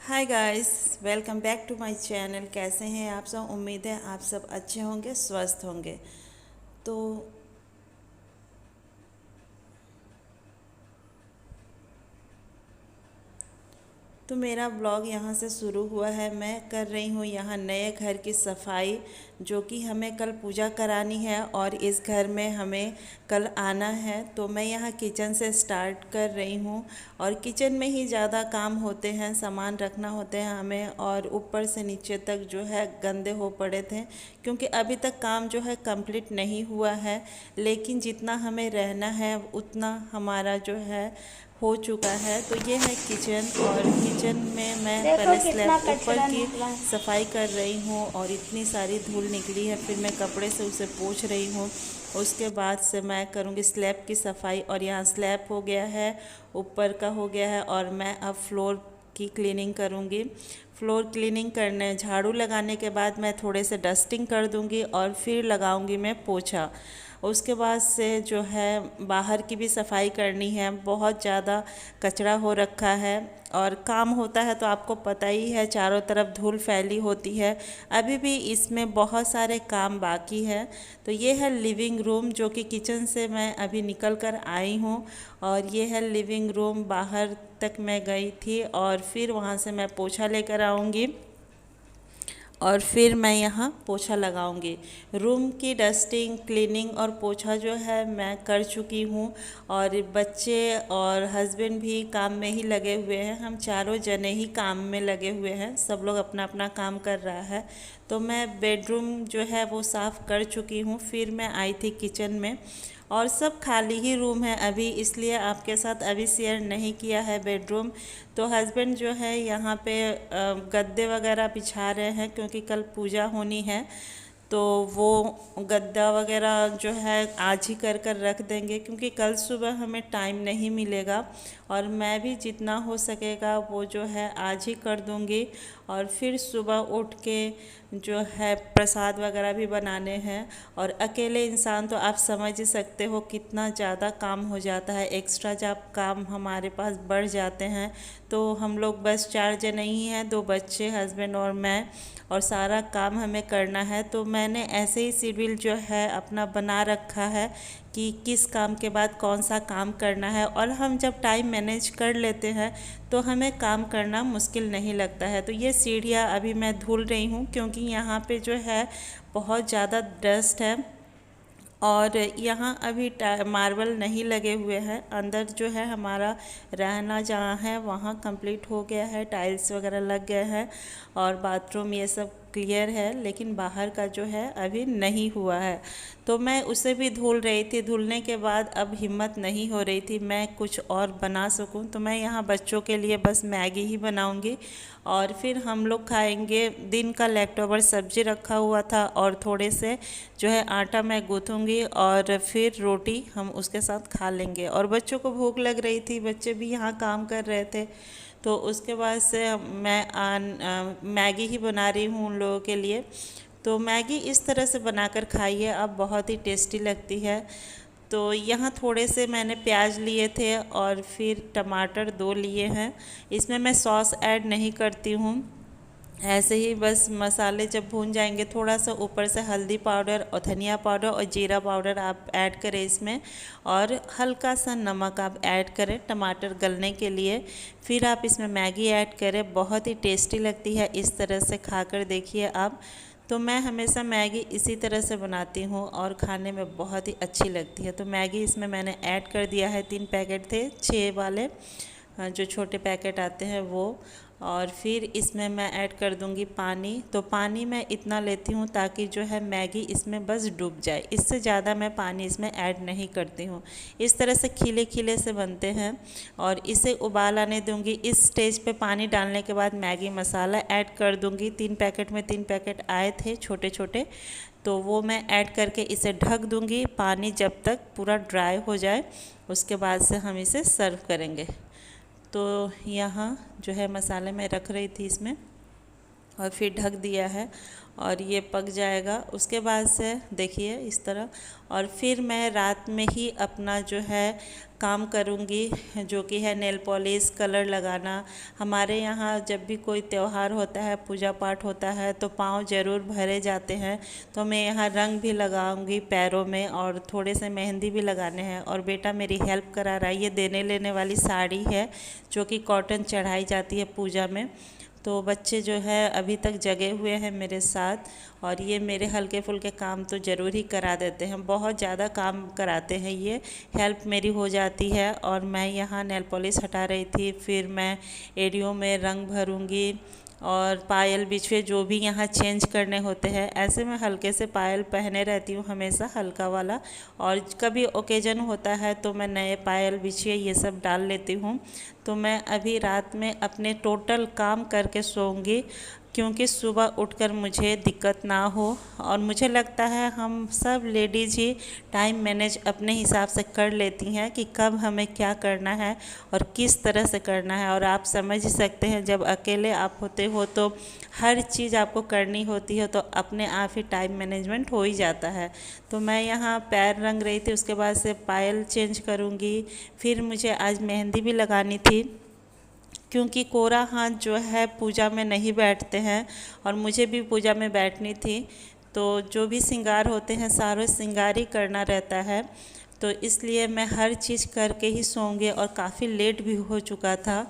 Hi guys, welcome back to my channel. कैसे हैं आप सब? उम्मीद है आप सब अच्छे होंगे, स्वस्थ होंगे। तो मेरा ब्लॉग यहाँ से शुरू हुआ है। मैं कर रही हूँ यहाँ नए घर की सफाई, जो कि हमें कल पूजा करानी है और इस घर में हमें कल आना है। तो मैं यहाँ किचन से स्टार्ट कर रही हूँ और किचन में ही ज़्यादा काम होते हैं, सामान रखना होते हैं हमें, और ऊपर से नीचे तक जो है गंदे हो पड़े थे, क्योंकि अभी तक काम जो है कंप्लीट नहीं हुआ है। लेकिन जितना हमें रहना है उतना हमारा जो है हो चुका है। तो ये है किचन, और किचन में मैं देखो पहले कितना स्लैब ऊपर कचरा की निकला है। सफाई कर रही हूँ और इतनी सारी धूल निकली है, फिर मैं कपड़े से उसे पोंछ रही हूँ। उसके बाद से मैं करूँगी स्लैब की सफाई, और यहाँ स्लैब हो गया है, ऊपर का हो गया है, और मैं अब फ्लोर की क्लीनिंग करूँगी। फ्लोर क्लीनिंग करने, झाड़ू लगाने के बाद मैं थोड़े से डस्टिंग कर दूँगी और फिर लगाऊँगी मैं पोछा। उसके बाद से जो है बाहर की भी सफाई करनी है। बहुत ज़्यादा कचरा हो रखा है, और काम होता है तो आपको पता ही है, चारों तरफ धूल फैली होती है। अभी भी इसमें बहुत सारे काम बाकी है। तो ये है लिविंग रूम, जो कि किचन से मैं अभी निकल कर आई हूँ, और ये है लिविंग रूम। बाहर तक मैं गई थी और फिर वहाँ से मैं पोछा लेकर आऊँगी और फिर मैं यहाँ पोछा लगाऊंगी। रूम की डस्टिंग, क्लीनिंग और पोछा जो है मैं कर चुकी हूँ, और बच्चे और हस्बैंड भी काम में ही लगे हुए हैं। हम चारों जने ही काम में लगे हुए हैं, सब लोग अपना अपना काम कर रहा है। तो मैं बेडरूम जो है वो साफ़ कर चुकी हूँ, फिर मैं आई थी किचन में, और सब खाली ही रूम है अभी, इसलिए आपके साथ अभी शेयर नहीं किया है बेडरूम। तो हस्बैंड जो है यहाँ पे गद्दे वगैरह बिछा रहे हैं, क्योंकि कल पूजा होनी है। तो वो गद्दा वगैरह जो है आज ही कर कर रख देंगे, क्योंकि कल सुबह हमें टाइम नहीं मिलेगा, और मैं भी जितना हो सकेगा वो जो है आज ही कर दूंगी। और फिर सुबह उठ के जो है प्रसाद वगैरह भी बनाने हैं, और अकेले इंसान तो आप समझ ही सकते हो कितना ज़्यादा काम हो जाता है। एक्स्ट्रा जब काम हमारे पास बढ़ जाते हैं, तो हम लोग बस 4 जने ही हैं, 2 बच्चे, हस्बैंड और मैं, और सारा काम हमें करना है। तो मैंने ऐसे ही शेड्यूल जो है अपना बना रखा है कि किस काम के बाद कौन सा काम करना है, और हम जब टाइम मैनेज कर लेते हैं तो हमें काम करना मुश्किल नहीं लगता है। तो ये सीढ़ियाँ अभी मैं धुल रही हूँ, क्योंकि यहाँ पे जो है बहुत ज़्यादा डस्ट है, और यहाँ अभी मार्बल नहीं लगे हुए हैं। अंदर जो है हमारा रहना जहाँ है वहाँ कंप्लीट हो गया है, टाइल्स वगैरह लग गए हैं, और बाथरूम ये सब क्लियर है, लेकिन बाहर का जो है अभी नहीं हुआ है। तो मैं उसे भी धुल रही थी। धुलने के बाद अब हिम्मत नहीं हो रही थी मैं कुछ और बना सकूं, तो मैं यहाँ बच्चों के लिए बस मैगी ही बनाऊंगी, और फिर हम लोग खाएंगे। दिन का लेफ्ट ओवर सब्जी रखा हुआ था, और थोड़े से जो है आटा मैं गूँथूँगी, और फिर रोटी हम उसके साथ खा लेंगे। और बच्चों को भूख लग रही थी, बच्चे भी यहाँ काम कर रहे थे, तो उसके बाद से मैं मैगी ही बना रही हूँ उन लोगों के लिए। तो मैगी इस तरह से बनाकर खाइए, अब बहुत ही टेस्टी लगती है। तो यहाँ थोड़े से मैंने प्याज लिए थे, और फिर टमाटर 2 लिए हैं। इसमें मैं सॉस ऐड नहीं करती हूँ, ऐसे ही बस मसाले जब भून जाएंगे, थोड़ा सा ऊपर से हल्दी पाउडर और धनिया पाउडर और जीरा पाउडर आप ऐड करें इसमें, और हल्का सा नमक आप ऐड करें टमाटर गलने के लिए। फिर आप इसमें मैगी ऐड करें, बहुत ही टेस्टी लगती है। इस तरह से खाकर देखिए आप। तो मैं हमेशा मैगी इसी तरह से बनाती हूँ, और खाने में बहुत ही अच्छी लगती है। तो मैगी इसमें मैंने ऐड कर दिया है। 3 पैकेट थे, 6 वाले जो छोटे पैकेट आते हैं वो। और फिर इसमें मैं ऐड कर दूंगी पानी। तो पानी मैं इतना लेती हूँ ताकि जो है मैगी इसमें बस डूब जाए, इससे ज़्यादा मैं पानी इसमें ऐड नहीं करती हूँ। इस तरह से खिले खिले से बनते हैं, और इसे उबाल आने दूंगी। इस स्टेज पे पानी डालने के बाद मैगी मसाला ऐड कर दूंगी। 3 पैकेट में 3 पैकेट आए थे छोटे छोटे, तो वो मैं ऐड करके इसे ढक दूंगी, पानी जब तक पूरा ड्राई हो जाए। उसके बाद से हम इसे सर्व करेंगे। तो यहाँ जो है मसाले मैं रख रही थी इसमें, और फिर ढक दिया है और ये पक जाएगा। उसके बाद से देखिए इस तरह, और फिर मैं रात में ही अपना जो है काम करूँगी, जो कि है नेल पॉलिश, कलर लगाना। हमारे यहाँ जब भी कोई त्यौहार होता है, पूजा पाठ होता है, तो पाँव ज़रूर भरे जाते हैं। तो मैं यहाँ रंग भी लगाऊंगी पैरों में और थोड़े से मेहंदी भी लगाने हैं। और बेटा मेरी हेल्प करा रहा है। ये देने लेने वाली साड़ी है जो कि कॉटन चढ़ाई जाती है पूजा में। तो बच्चे जो है अभी तक जगे हुए हैं मेरे साथ, और ये मेरे हल्के फुल्के काम तो ज़रूर ही करा देते हैं, बहुत ज़्यादा काम कराते हैं। ये हेल्प मेरी हो जाती है। और मैं यहाँ नेल पॉलिश हटा रही थी, फिर मैं एड़ियों में रंग भरूंगी और पायल बिछुए जो भी यहाँ चेंज करने होते हैं। ऐसे मैं हल्के से पायल पहने रहती हूँ हमेशा, हल्का वाला। और कभी ओकेजन होता है तो मैं नए पायल बिछिए ये सब डाल लेती हूँ। तो मैं अभी रात में अपने टोटल काम करके सोऊंगी, क्योंकि सुबह उठकर मुझे दिक्कत ना हो। और मुझे लगता है हम सब लेडीज़ ही टाइम मैनेज अपने हिसाब से कर लेती हैं कि कब हमें क्या करना है और किस तरह से करना है। और आप समझ ही सकते हैं, जब अकेले आप होते हो तो हर चीज़ आपको करनी होती है, तो अपने आप ही टाइम मैनेजमेंट हो ही जाता है। तो मैं यहाँ पैर रंग रही थी, उसके बाद से पायल चेंज करूँगी। फिर मुझे आज मेहंदी भी लगानी थी, क्योंकि कोरा हाथ जो है पूजा में नहीं बैठते हैं, और मुझे भी पूजा में बैठनी थी। तो जो भी श्रृंगार होते हैं सारे श्रृंगार ही करना रहता है, तो इसलिए मैं हर चीज़ करके ही सोऊंगी। और काफ़ी लेट भी हो चुका था,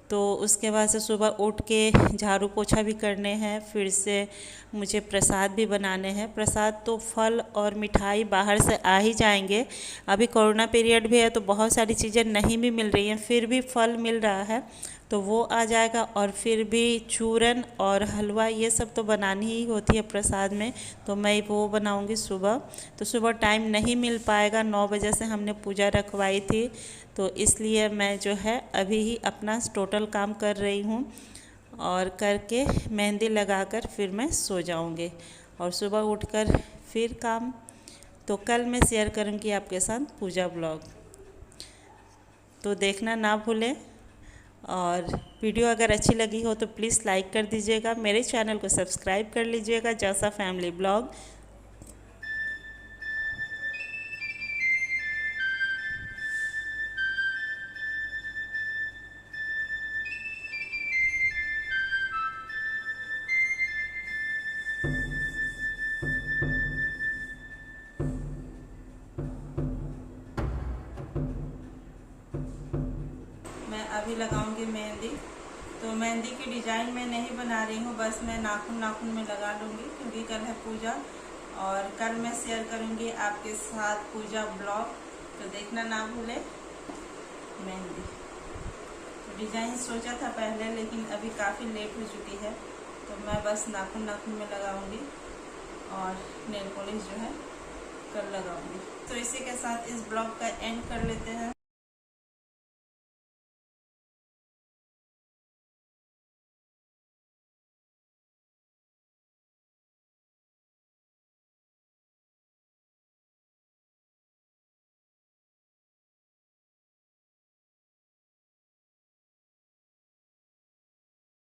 तो उसके बाद से सुबह उठ के झाड़ू पोछा भी करने हैं। फिर से मुझे प्रसाद भी बनाने हैं। प्रसाद तो फल और मिठाई बाहर से आ ही जाएंगे। अभी कोरोना पीरियड भी है तो बहुत सारी चीज़ें नहीं भी मिल रही हैं, फिर भी फल मिल रहा है तो वो आ जाएगा। और फिर भी चूरन और हलवा ये सब तो बनानी ही होती है प्रसाद में, तो मैं वो बनाऊंगी सुबह। तो सुबह टाइम नहीं मिल पाएगा, 9 बजे से हमने पूजा रखवाई थी, तो इसलिए मैं जो है अभी ही अपना टोटल काम कर रही हूँ। और करके मेहंदी लगाकर फिर मैं सो जाऊँगी, और सुबह उठकर फिर काम। तो कल मैं शेयर करूँगी आपके साथ पूजा ब्लॉग, तो देखना ना भूलें। और वीडियो अगर अच्छी लगी हो तो प्लीज़ लाइक कर दीजिएगा, मेरे चैनल को सब्सक्राइब कर लीजिएगा, जैसा फैमिली ब्लॉग। मैं अभी लगाऊंगी मेहंदी। तो मेहंदी की डिज़ाइन मैं नहीं बना रही हूँ, बस मैं नाखून नाखून में लगा लूँगी, क्योंकि कल है पूजा। और कल मैं शेयर करूँगी आपके साथ पूजा ब्लॉग, तो देखना ना भूले। मेहंदी तो डिज़ाइन सोचा था पहले, लेकिन अभी काफ़ी लेट हो चुकी है, तो मैं बस नाखून नाखून में लगाऊंगी और नेल पॉलिश जो है कल लगाऊंगी। तो इसी के साथ इस ब्लॉग का एंड कर लेते हैं।